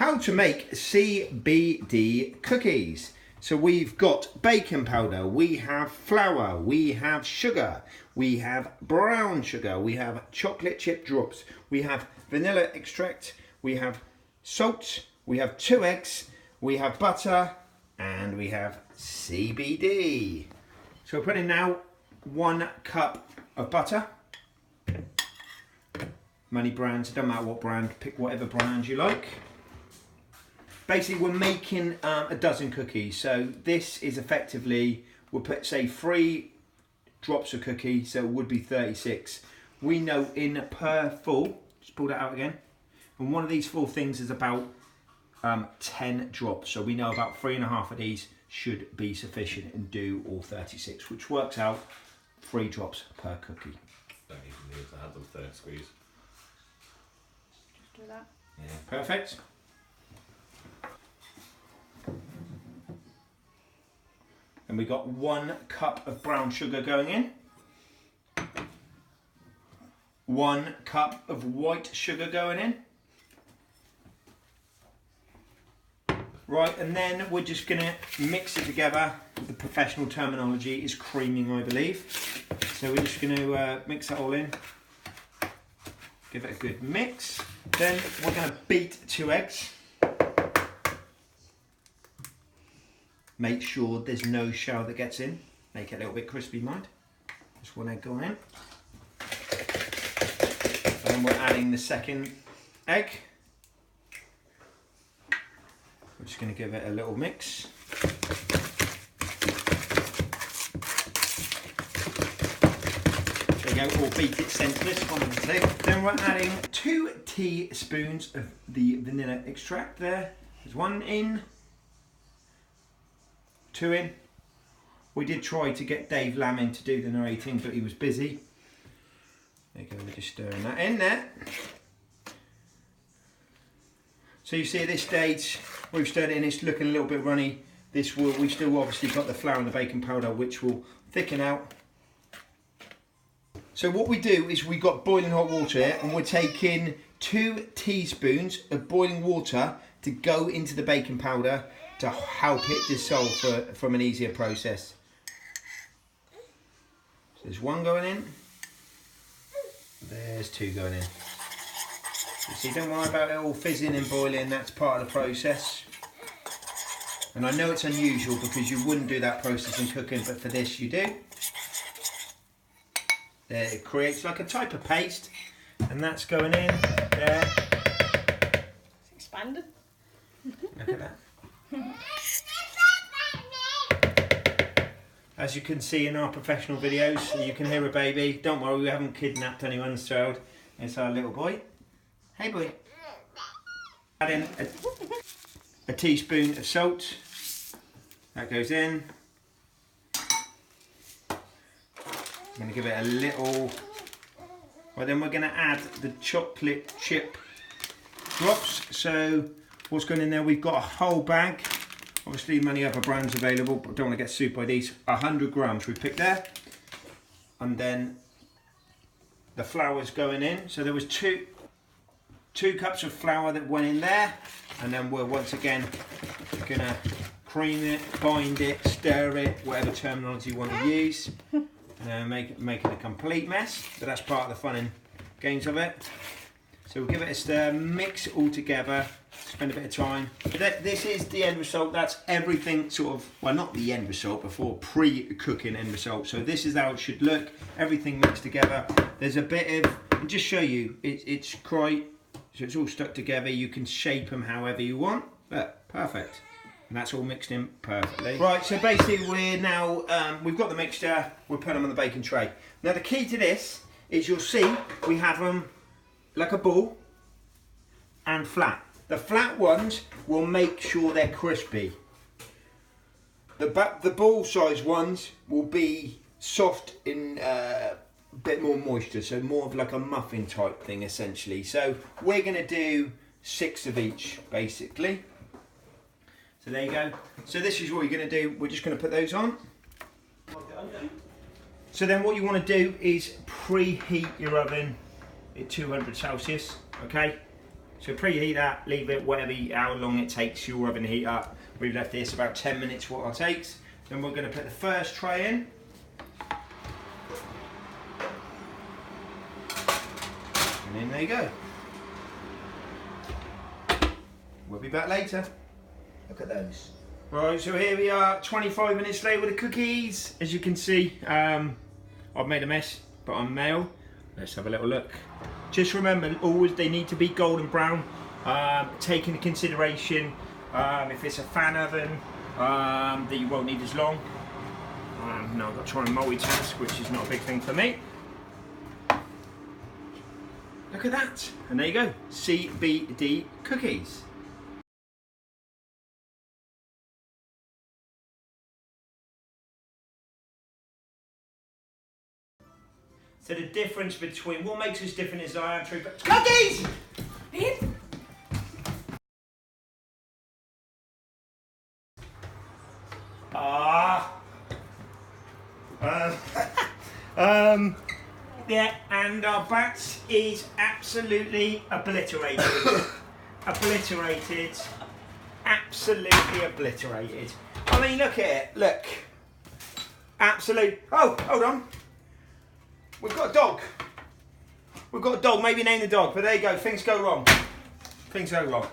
how to make CBD cookies. So we've got baking powder, we have flour, we have sugar, we have brown sugar, we have chocolate chip drops, we have vanilla extract, we have salt, we have 2 eggs, we have butter, and we have CBD. So we're putting now 1 cup of butter. Many brands, it doesn't matter what brand, pick whatever brand you like. Basically, we're making a dozen cookies. So this is effectively, we'll put, say, 3 drops of cookie, so it would be 36. We know in per full, just pull that out again, and one of these full things is about 10 drops. So we know about 3.5 of these should be sufficient and do all 36, which works out 3 drops per cookie. Don't even need to have them 3rd squeeze. Just do that. Yeah, perfect. And we got 1 cup of brown sugar going in. 1 cup of white sugar going in. Right, and then we're just gonna mix it together. The professional terminology is creaming, I believe. So we're just gonna mix that all in. Give it a good mix. Then we're gonna beat 2 eggs. Make sure there's no shell that gets in. Make it a little bit crispy, mind. Just 1 egg going in. And then we're adding the 2nd egg. We're just going to give it a little mix. There you go, or beat it senseless, 1 and 2. Then we're adding 2 teaspoons of the vanilla extract there. There's 1 in. 2 in. We did try to get Dave Lammin to do the narrating, but he was busy. There you go, we're just stirring that in there. So you see at this stage, we've stirred it in, it's looking a little bit runny. This will, we've still obviously got the flour and the baking powder, which will thicken out. So what we do is we've got boiling hot water here, and we're taking 2 teaspoons of boiling water to go into the baking powder to help it dissolve from an easier process. So there's 1 going in, there's 2 going in. You see, don't worry about it all fizzing and boiling, that's part of the process. And I know it's unusual because you wouldn't do that process in cooking, but for this you do. There, it creates like a type of paste, and that's going in there. It's expanded. Look at that. As you can see in our professional videos, you can hear a baby. Don't worry, we haven't kidnapped anyone's child. It's our little boy. Hey boy. Add in a teaspoon of salt. That goes in. I'm going to give it a little. Well, then we're going to add the chocolate chip drops. So what's going in there? We've got a whole bag. Obviously many other brands available, but don't want to get sued by these. 100 grams we picked there. And then the flour's going in. So there was two cups of flour that went in there. And then we're once again gonna cream it, bind it, stir it, whatever terminology you want to use. Make it a complete mess, but that's part of the fun and games of it. So we'll give it a stir, mix it all together, spend a bit of time. This is the end result. That's everything sort of, well, not the end result, before pre-cooking end result. So this is how it should look. Everything mixed together. There's a bit of, I'll just show you, it's quite, so it's all stuck together. You can shape them however you want, but perfect. And that's all mixed in perfectly. Right, so basically we're now, we've got the mixture, we'll put them on the baking tray. Now the key to this is you'll see we have them like a ball and flat. The flat ones will make sure they're crispy. The ball size ones will be soft in a bit more moisture, so more of like a muffin type thing essentially. So we're going to do 6 of each basically. So there you go. So this is what you're going to do. We're just going to put those on. So then what you want to do is preheat your oven at 200 Celsius, okay? So preheat that, leave it how long it takes your oven to heat up. We've left this about 10 minutes what it takes. Then we're going to put the first tray in. And then there you go. We'll be back later. Look at those. Right, so here we are, 25 minutes later with the cookies. As you can see, I've made a mess, but I'm male. Let's have a little look. Just remember, always they need to be golden brown. Take into consideration if it's a fan oven, that you won't need as long. Now I've got to try and multitask, which is not a big thing for me. Look at that, and there you go, CBD cookies. So the difference between, what makes us different is I am true, but cookies! Yeah, and our bats is absolutely obliterated. Obliterated. Absolutely obliterated. I mean, look at it, look. Absolute, oh, hold on. We've got a dog. We've got a dog, maybe name the dog, but there you go, things go wrong. Things go wrong.